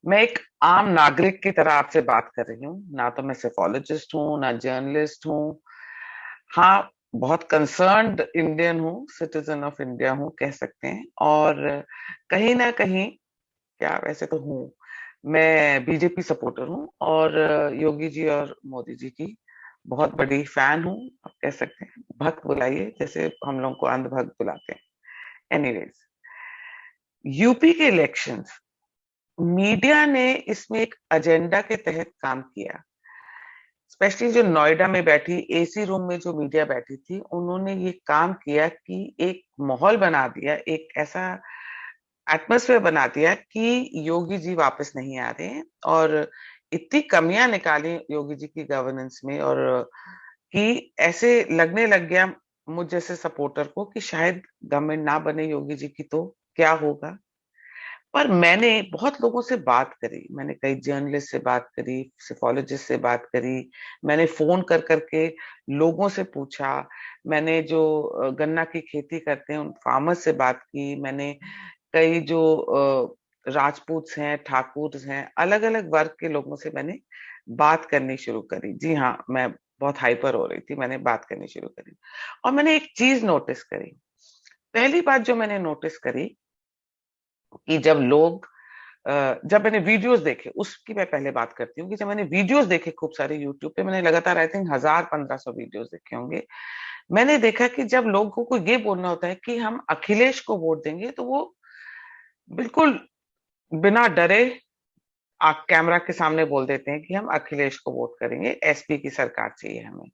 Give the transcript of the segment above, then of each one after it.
मैं एक आम नागरिक की तरह आपसे बात कर रही हूँ। ना तो मैं सेफोलॉजिस्ट हूँ, ना जर्नलिस्ट हूँ। हाँ, बहुत कंसर्न्ड इंडियन हूँ, सिटीजन ऑफ इंडिया हूँ कह सकते हैं। और कहीं ना कहीं, क्या वैसे तो हूँ, मैं बीजेपी सपोर्टर हूँ और योगी जी और मोदी जी की बहुत बड़ी फैन हूँ। आप कह सकते हैं भक्त बुलाइए, जैसे हम लोग को अंधभक्त बुलाते हैं। एनीवेज, यूपी के इलेक्शंस, मीडिया ने इसमें एक एजेंडा के तहत काम किया। स्पेशली जो नोएडा में बैठी एसी रूम में जो मीडिया बैठी थी, उन्होंने ये काम किया कि एक माहौल बना दिया, एक ऐसा एटमॉस्फेयर बना दिया कि योगी जी वापस नहीं आ रहे हैं। और इतनी कमियां निकाली योगी जी की गवर्नेंस में, और कि ऐसे लगने लग गया मुझ जैसे सपोर्टर को कि शायद गवर्नमेंट ना बने योगी जी की तो क्या होगा। पर मैंने बहुत लोगों से बात करी, मैंने कई जर्नलिस्ट से बात करी, सेफोलॉजिस्ट से बात करी, मैंने फोन कर करके लोगों से पूछा, मैंने जो गन्ना की खेती करते हैं उन फार्मर्स से बात की, मैंने कई जो राजपूत हैं, ठाकुर हैं, अलग अलग वर्ग के लोगों से मैंने बात करनी शुरू करी। जी हाँ, मैं बहुत हाइपर हो रही थी, मैंने बात करनी शुरू करी। और मैंने एक चीज नोटिस करी। पहली बात जो मैंने नोटिस करी कि जब मैंने वीडियोस देखे, उसकी मैं पहले बात करती हूँ कि जब मैंने वीडियोस देखे खूब सारे यूट्यूब पे, मैंने लगातार आई थिंक 1000-1500 वीडियोस देखे होंगे। मैंने देखा कि जब लोगों को ये बोलना होता है कि हम अखिलेश को वोट देंगे, तो वो बिल्कुल बिना डरे कैमरा के सामने बोल देते हैं कि हम अखिलेश को वोट करेंगे, एसपी की सरकार चाहिए हमें।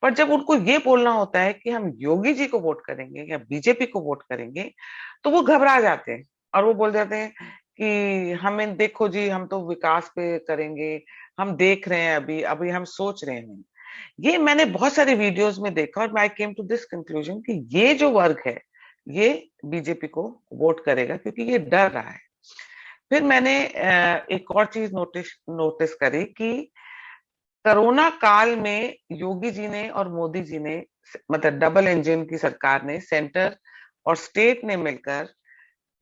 पर जब उनको ये बोलना होता है कि हम योगी जी को वोट करेंगे या बीजेपी को वोट करेंगे, तो वो घबरा जाते हैं और वो बोल जाते हैं कि हमें देखो जी, हम तो विकास पे करेंगे, हम देख रहे हैं, अभी अभी हम सोच रहे हैं। ये मैंने बहुत सारे वीडियोस में देखा और आई केम टू दिस कंक्लूजन कि ये जो वर्ग है, ये बीजेपी को वोट करेगा क्योंकि ये डर रहा है। फिर मैंने एक और चीज नोटिस नोटिस करी कि कोरोना काल में योगी जी ने और मोदी जी ने, मतलब डबल इंजन की सरकार ने, सेंटर और स्टेट ने मिलकर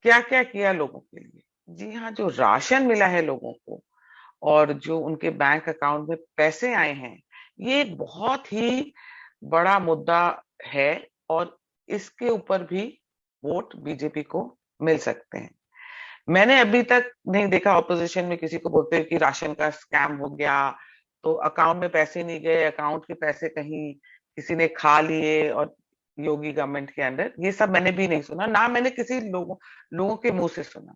क्या क्या किया लोगों के लिए। जी हाँ, जो राशन मिला है लोगों को और जो उनके बैंक अकाउंट में पैसे आए हैं, ये एक बहुत ही बड़ा मुद्दा है। और इसके ऊपर भी वोट बीजेपी को मिल सकते हैं। मैंने अभी तक नहीं देखा ऑपोजिशन में किसी को बोलते हुए कि राशन का स्कैम हो गया, तो अकाउंट में पैसे नहीं गए, अकाउंट के पैसे कहीं किसी ने खा लिए और योगी गवर्नमेंट के अंडर, ये सब मैंने भी नहीं सुना, ना मैंने किसी लोगों के मुंह से सुना।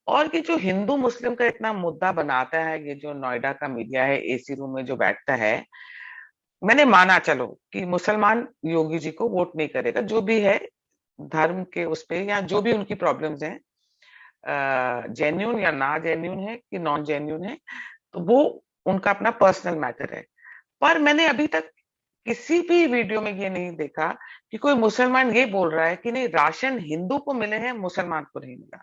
और ये जो हिंदू मुस्लिम का इतना मुद्दा बनाता है, ये जो नोएडा का मीडिया है, एसी रूम में जो बैठता है, मैंने माना चलो कि मुसलमान योगी जी को वोट नहीं करेगा, जो भी है धर्म के उस पे, या जो भी उनकी प्रॉब्लम्स हैं, जेन्यून या ना जेन्यून है कि नॉन जेन्यून है, तो वो उनका अपना पर्सनल मैटर है। पर मैंने अभी तक किसी भी वीडियो में ये नहीं देखा कि कोई मुसलमान ये बोल रहा है कि नहीं, राशन हिंदू को मिले हैं, मुसलमान को नहीं मिला।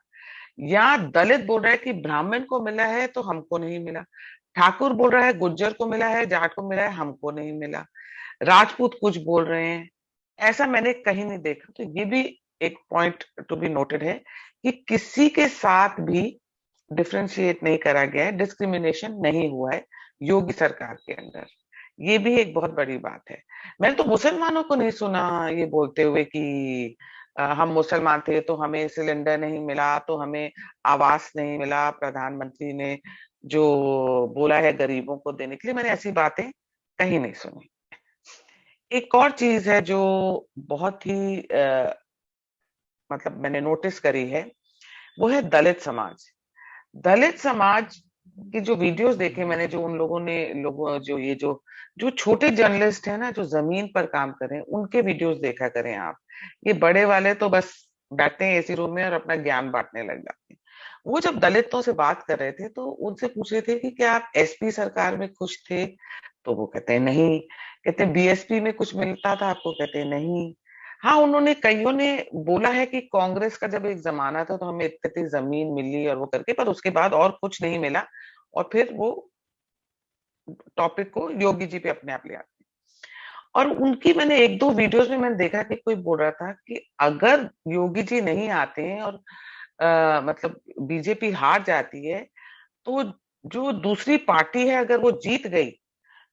या दलित बोल रहा है कि ब्राह्मण को मिला है तो हमको नहीं मिला। ठाकुर बोल रहा है गुज्जर को मिला है, जाट को मिला है, हमको नहीं मिला। राजपूत कुछ बोल रहे हैं, ऐसा मैंने कहीं नहीं देखा। तो ये भी एक पॉइंट टू बी नोटेड है कि किसी के साथ भी डिफरेंशिएट नहीं करा गया है, डिस्क्रिमिनेशन नहीं हुआ है योगी सरकार के अंदर। ये भी एक बहुत बड़ी बात है। मैंने तो मुसलमानों को नहीं सुना ये बोलते हुए कि हम मुसलमान थे तो हमें सिलेंडर नहीं मिला, तो हमें आवास नहीं मिला, प्रधानमंत्री ने जो बोला है गरीबों को देने के लिए, मैंने ऐसी बातें कहीं नहीं सुनी। एक और चीज है जो बहुत ही मतलब मैंने नोटिस करी है, वो है दलित समाज। दलित समाज की जो वीडियोस देखे मैंने, जो उन लोगों ने, लोगों जो ये जो जो छोटे जर्नलिस्ट हैं ना, जो जमीन पर काम कर रहे हैं, उनके वीडियोस देखा करें आप। ये बड़े वाले तो बस बैठते हैं एसी रूम में और अपना ज्ञान बांटने लग जाते हैं। वो जब दलितों से बात कर रहे थे तो उनसे पूछ रहे थे कि क्या आप एसपी सरकार में खुश थे, तो वो कहते हैं नहीं। कहते हैं बीएसपी में कुछ मिलता था आपको, कहते हैं नहीं। हाँ, उन्होंने, कईयों ने बोला है कि कांग्रेस का जब एक जमाना था तो हमें इतनी जमीन मिली और वो करके, पर उसके बाद और कुछ नहीं मिला। और फिर वो टॉपिक को योगी जी पे अपने आप ले आते हैं। और उनकी मैंने एक दो वीडियोस में मैंने देखा कि कोई बोल रहा था कि अगर योगी जी नहीं आते हैं और मतलब बीजेपी हार जाती है, तो जो दूसरी पार्टी है अगर वो जीत गई,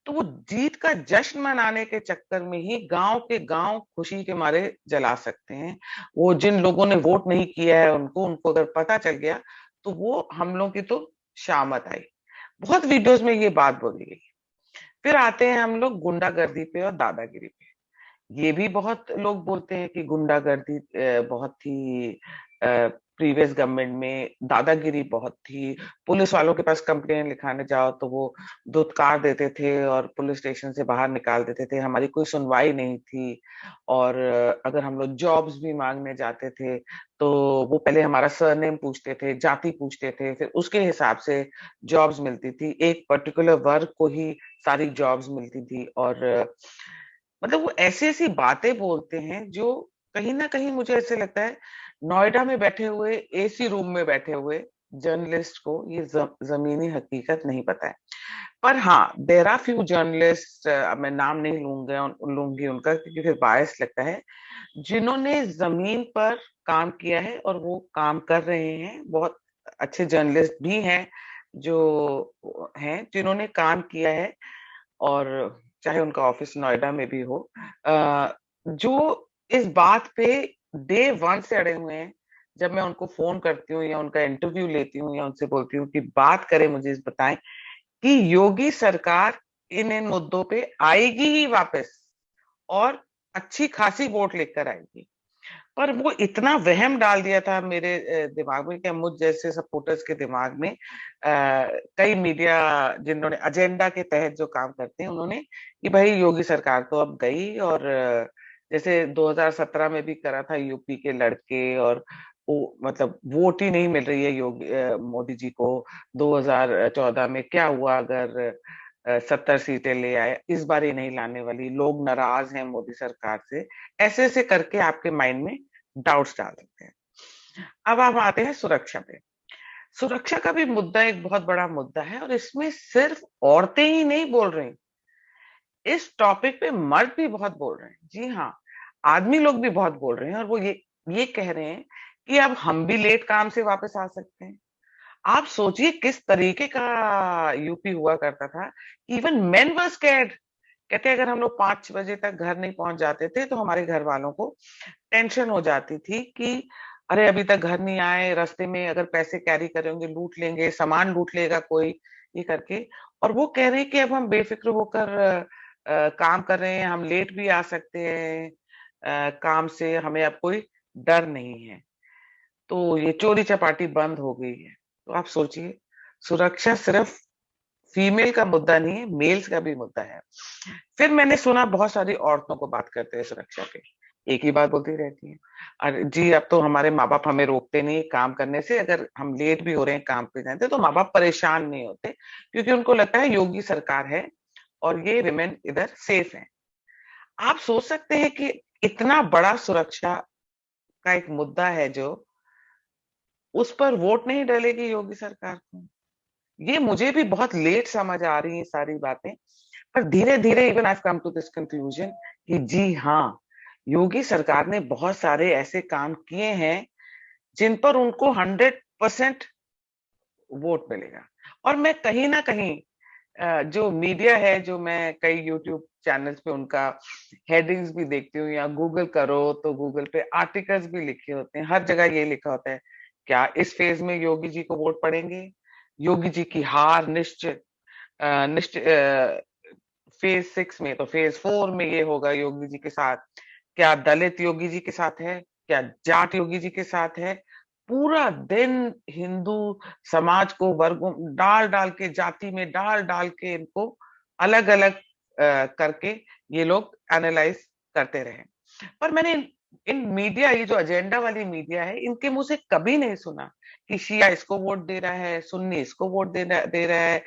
तो वो जीत का जश्न मनाने के चक्कर में ही गांव के गांव खुशी के मारे जला सकते हैं। वो जिन लोगों ने वोट नहीं किया है उनको उनको अगर पता चल गया, तो वो हम लोग की तो शामत आई। बहुत वीडियोस में ये बात बोली गई। फिर आते हैं हम लोग गुंडागर्दी पे और दादागिरी पे। ये भी बहुत लोग बोलते हैं कि गुंडागर्दी बहुत थी, प्रीवियस गवर्नमेंट में दादागिरी बहुत थी। पुलिस वालों के पास कंप्लेन लिखाने जाओ तो वो धुतकार देते थे और पुलिस स्टेशन से बाहर निकाल देते थे, हमारी कोई सुनवाई नहीं थी। और अगर हम लोग जॉब्स भी मांगने जाते थे तो वो पहले हमारा सरनेम पूछते थे, जाति पूछते थे, फिर उसके हिसाब से जॉब्स मिलती थी। एक पर्टिकुलर वर्ग को ही सारी जॉब्स मिलती थी। और मतलब वो ऐसी ऐसी बातें बोलते हैं जो कहीं ना कहीं मुझे ऐसे लगता है नोएडा में बैठे हुए एसी रूम में बैठे हुए जर्नलिस्ट को ये जमीनी हकीकत नहीं पता है। पर हाँ, देर आर फ्यू जर्नलिस्ट, मैं नाम नहीं लूंगी उनका क्योंकि फिर बायस लगता है, जिन्होंने जमीन पर काम किया है और वो काम कर रहे हैं। बहुत अच्छे जर्नलिस्ट भी हैं जो हैं जिन्होंने काम किया है, और चाहे उनका ऑफिस नोएडा में भी हो, जो इस बात पे डे वन से अड़े हुए हैं। जब मैं उनको फोन करती हूँ या उनका इंटरव्यू लेती हूँ या उनसे बोलती हूँ कि बात करें, मुझे इस बताएं कि योगी सरकार इन इन मुद्दों पे आएगी ही वापस, और अच्छी खासी वोट लेकर आएगी। पर वो इतना वहम डाल दिया था मेरे दिमाग में, कि मुझ जैसे सपोर्टर्स के दिमाग में, कई मीडिया जिन्होंने एजेंडा के तहत जो काम करते हैं, उन्होंने कि भाई योगी सरकार तो अब गई, और जैसे 2017 में भी करा था यूपी के लड़के, और वो मतलब वोट ही नहीं मिल रही है योगी मोदी जी को। 2014 में क्या हुआ अगर 70 सीटें ले आए, इस बार ही नहीं लाने वाली, लोग नाराज हैं मोदी सरकार से। ऐसे ऐसे करके आपके माइंड में डाउट्स डाल सकते हैं। अब आप आते हैं सुरक्षा पे। सुरक्षा का भी मुद्दा एक बहुत बड़ा मुद्दा है, और इसमें सिर्फ औरतें ही नहीं बोल रही, इस टॉपिक पे मर्द भी बहुत बोल रहे हैं। जी हाँ, आदमी लोग भी बहुत बोल रहे हैं, और वो ये कह रहे हैं कि अब हम भी लेट काम से वापस आ सकते हैं। आप सोचिए किस तरीके का यूपी हुआ करता था। इवन मेन वर स्कैर्ड। कहते अगर हम लोग 5 बजे तक घर नहीं पहुंच जाते थे तो हमारे घर वालों को टेंशन हो जाती थी कि अरे अभी तक घर नहीं आए, रास्ते में अगर पैसे कैरी करेंगे लूट लेंगे, सामान लूट लेगा कोई, ये करके। और वो कह रहे हैं कि अब हम बेफिक्र होकर काम कर रहे हैं, हम लेट भी आ सकते हैं काम से, हमें अब कोई डर नहीं है। तो ये चोरी चपाटी बंद हो गई है। तो आप सोचिए, सुरक्षा सिर्फ फीमेल का मुद्दा नहीं है, मेल्स का भी मुद्दा है। फिर मैंने सुना बहुत सारी औरतों को बात करते हैं सुरक्षा पे, एक ही बात बोलती रहती है, अरे जी अब तो हमारे माँ बाप हमें रोकते नहीं काम करने से, अगर हम लेट भी हो रहे हैं काम पे जाते तो माँ बाप परेशान नहीं होते, क्योंकि उनको लगता है योगी सरकार है और ये विमेन इधर सेफ है। आप सोच सकते हैं कि इतना बड़ा सुरक्षा का एक मुद्दा है, जो उस पर वोट नहीं डलेगी योगी सरकार को। ये मुझे भी बहुत लेट समझ आ रही है सारी बातें, पर धीरे धीरे even I come to this conclusion कि जी हाँ, योगी सरकार ने बहुत सारे ऐसे काम किए हैं जिन पर उनको 100% वोट मिलेगा। और मैं कहीं ना कहीं जो मीडिया है, जो मैं कई यूट्यूब चैनल्स पे उनका हेडिंग्स भी देखती हूँ, या गूगल करो तो गूगल पे आर्टिकल्स भी लिखे होते हैं, हर जगह ये लिखा होता है क्या इस फेज में योगी जी को वोट पड़ेंगे, योगी जी की हार निश्चित, निश्चित। फेज 6 में, तो फेज 4 में ये होगा योगी जी के साथ। क्या दलित योगी जी के साथ है, क्या जाट योगी जी के साथ है। पूरा दिन हिंदू समाज को वर्गों डाल डाल के, जाति में डाल डाल के, इनको अलग अलग करके ये लोग एनालाइज करते रहे। पर मैंने इन मीडिया, ये जो एजेंडा वाली मीडिया है, इनके मुंह से कभी नहीं सुना कि शिया इसको वोट दे रहा है, सुन्नी इसको वोट दे रहा है,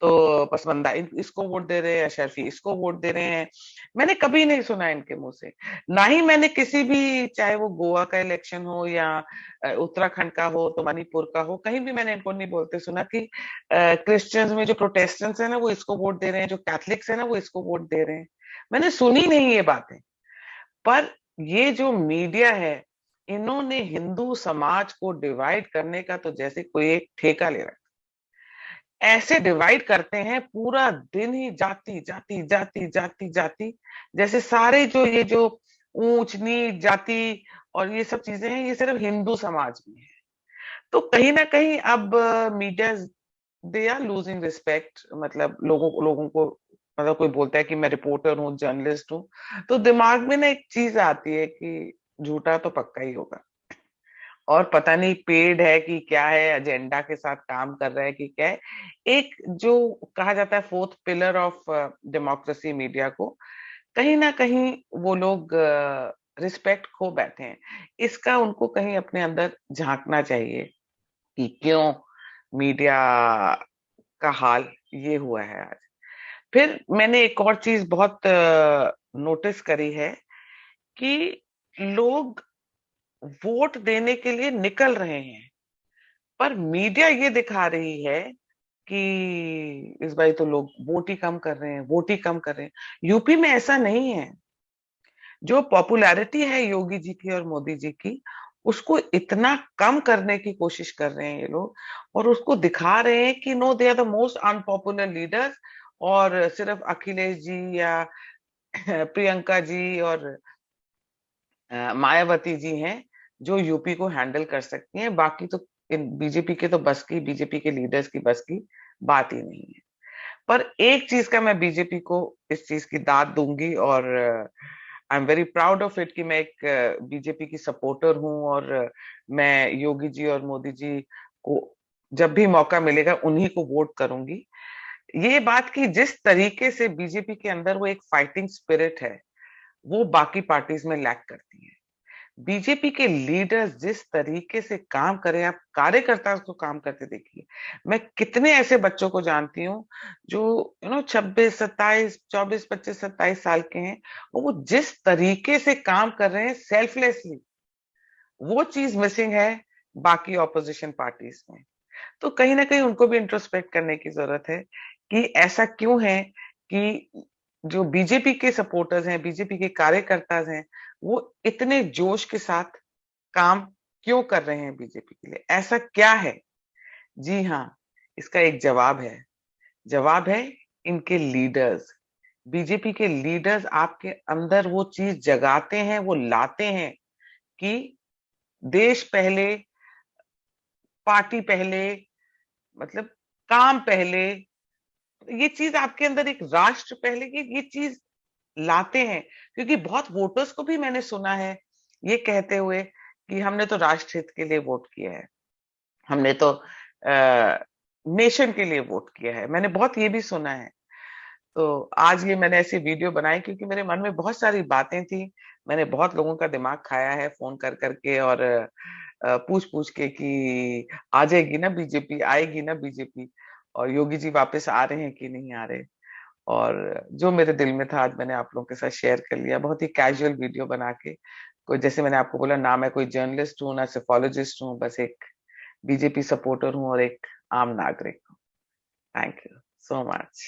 तो पसमंदा इसको वोट दे रहे हैं, अशरफी इसको वोट दे रहे हैं। मैंने कभी नहीं सुना इनके मुंह से। ना ही मैंने किसी भी, चाहे वो गोवा का इलेक्शन हो या उत्तराखंड का हो, तो मणिपुर का हो, कहीं भी मैंने इनको नहीं बोलते सुना कि क्रिश्चियंस में जो प्रोटेस्टेंट्स है ना वो इसको वोट दे रहे हैं, जो कैथलिक्स है ना वो इसको वोट दे रहे हैं। मैंने सुनी नहीं ये बातें। पर ये जो मीडिया है, इन्होंने हिंदू समाज को डिवाइड करने का तो जैसे कोई एक ठेका ले रखा। ऐसे डिवाइड करते हैं, पूरा दिन ही जाति जाति जाति जाति जाति, जैसे सारे जो ये जो ऊंच नीच जाति और ये सब चीजें हैं, ये सिर्फ हिंदू समाज में है। तो कहीं ना कहीं अब media, they are losing respect, मतलब लोगों को, मतलब कोई बोलता है कि मैं रिपोर्टर हूँ, जर्नलिस्ट हूँ, तो दिमाग में ना एक चीज आती है कि झूठा तो पक्का ही होगा, और पता नहीं पेड है कि क्या है, एजेंडा के साथ काम कर रहा है कि क्या है। एक जो कहा जाता है fourth pillar of democracy, media को कहीं ना कहीं वो लोग रिस्पेक्ट खो बैठे हैं। इसका उनको कहीं अपने अंदर झांकना चाहिए कि क्यों मीडिया का हाल ये हुआ है आज। फिर मैंने एक और चीज बहुत नोटिस करी है कि लोग वोट देने के लिए निकल रहे हैं, पर मीडिया ये दिखा रही है कि इस बार तो लोग वोट ही कम कर रहे हैं, वोट ही कम कर रहे हैं। यूपी में ऐसा नहीं है। जो पॉपुलैरिटी है योगी जी की और मोदी जी की, उसको इतना कम करने की कोशिश कर रहे हैं ये लोग, और उसको दिखा रहे हैं कि no, they are the most unpopular leaders, और सिर्फ अखिलेश जी या प्रियंका जी और मायावती जी हैं जो यूपी को हैंडल कर सकती हैं। बाकी तो इन बीजेपी के तो बस की, बीजेपी के लीडर्स की बस की बात ही नहीं है। पर एक चीज का मैं बीजेपी को इस चीज की दाद दूंगी, और I am very proud of it कि मैं एक बीजेपी की सपोर्टर हूं, और मैं योगी जी और मोदी जी को जब भी मौका मिलेगा उन्हीं को वोट करूंगी। ये बात कि जिस तरीके से बीजेपी के अंदर वो एक फाइटिंग स्पिरिट है, वो बाकी पार्टीज में लैक करती है। बीजेपी के लीडर्स जिस तरीके से काम करें, आप कार्यकर्ता को काम करते देखिए। मैं कितने ऐसे बच्चों को जानती हूँ जो 26, 27, 24, 25, 27 साल के हैं, और वो जिस तरीके से काम कर रहे हैं सेल्फलेसली, वो चीज मिसिंग है बाकी ऑपोजिशन पार्टीज में। तो कहीं ना कहीं उनको भी इंट्रोस्पेक्ट करने की जरूरत है कि ऐसा क्यों है कि जो बीजेपी के सपोर्टर्स हैं, बीजेपी के कार्यकर्ता हैं, वो इतने जोश के साथ काम क्यों कर रहे हैं बीजेपी के लिए, ऐसा क्या है। जी हाँ, इसका एक जवाब है। जवाब है इनके लीडर्स। बीजेपी के लीडर्स आपके अंदर वो चीज जगाते हैं, वो लाते हैं कि देश पहले, पार्टी पहले, मतलब काम पहले। ये चीज आपके अंदर एक राष्ट्र पहले की ये चीज लाते हैं। क्योंकि बहुत वोटर्स को भी मैंने सुना है ये कहते हुए कि हमने तो राष्ट्र हित के लिए वोट किया है, हमने तो नेशन के लिए वोट किया है। मैंने बहुत ये भी सुना है। तो आज ये मैंने ऐसी वीडियो बनाई क्योंकि मेरे मन में बहुत सारी बातें थी। मैंने बहुत लोगों का दिमाग खाया है फोन कर करके, और पूछ पूछ के कि आ जाएगी ना बीजेपी, आएगी ना बीजेपी, और योगी जी वापस आ रहे हैं कि नहीं आ रहे। और जो मेरे दिल में था आज मैंने आप लोगों के साथ शेयर कर लिया, बहुत ही कैजुअल वीडियो बना के। कोई, जैसे मैंने आपको बोला ना, मैं कोई जर्नलिस्ट हूँ ना सेफोलॉजिस्ट हूँ, बस एक बीजेपी सपोर्टर हूँ और एक आम नागरिक हूँ। Thank you so much.